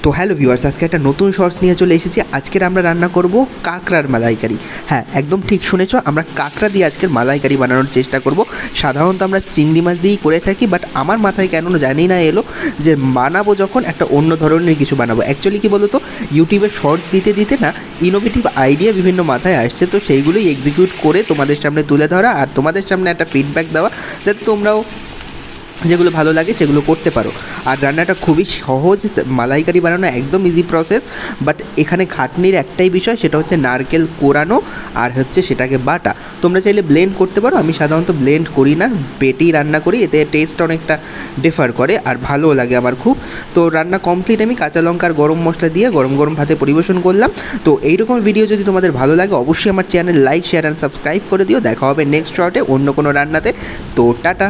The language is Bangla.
তো হ্যালো ভিউয়ার্স, আজকে একটা নতুন শর্টস নিয়ে চলে এসেছি। আজকের আমরা রান্না করব কাঁকড়ার মালাইকারি। হ্যাঁ, একদম ঠিক শুনেছো, আমরা কাঁকড়া দিয়ে আজকের মালাইকারি বানানোর চেষ্টা করব। সাধারণত আমরা চিংড়ি মাছ দিয়েই করে থাকি, বাট আমার মাথায় কেন জানি না এলো যে বানাবো যখন একটা অন্য ধরনের কিছু বানাবো। অ্যাকচুয়ালি কী বলো তো, ইউটিউবে শর্টস দিতে দিতে না ইনোভেটিভ আইডিয়া বিভিন্ন মাথায় আসছে, তো সেইগুলোই এক্সিকিউট করে তোমাদের সামনে তুলে ধরা আর তোমাদের সামনে একটা ফিডব্যাক দেওয়া, যাতে তোমরাও যেগুলো ভালো লাগে সেগুলো করতে পারো। আর রান্নাটা খুবই সহজ, মালাইকারি বানানো একদম ইজি প্রসেস। বাট এখানে খাটনির একটাই বিষয়, সেটা হচ্ছে নারকেল কোরানো আর হচ্ছে সেটাকে বাটা। তোমরা চাইলে ব্লেন্ড করতে পারো, আমি সাধারণত ব্লেন্ড করি না, বেটেই রান্না করি, এতে টেস্ট অনেকটা ডিফার করে আর ভালোও লাগে আমার খুব। তো রান্না কমপ্লিট, আমি কাঁচা লঙ্কা আর গরম মশলা দিয়ে গরম গরম ভাতে পরিবেশন করলাম। তো এইরকম ভিডিও যদি তোমাদের ভালো লাগে অবশ্যই আমার channel like, share and subscribe করে দিও। দেখা হবে নেক্সট শর্টে অন্য কোনো রান্নাতে। তো টাটা।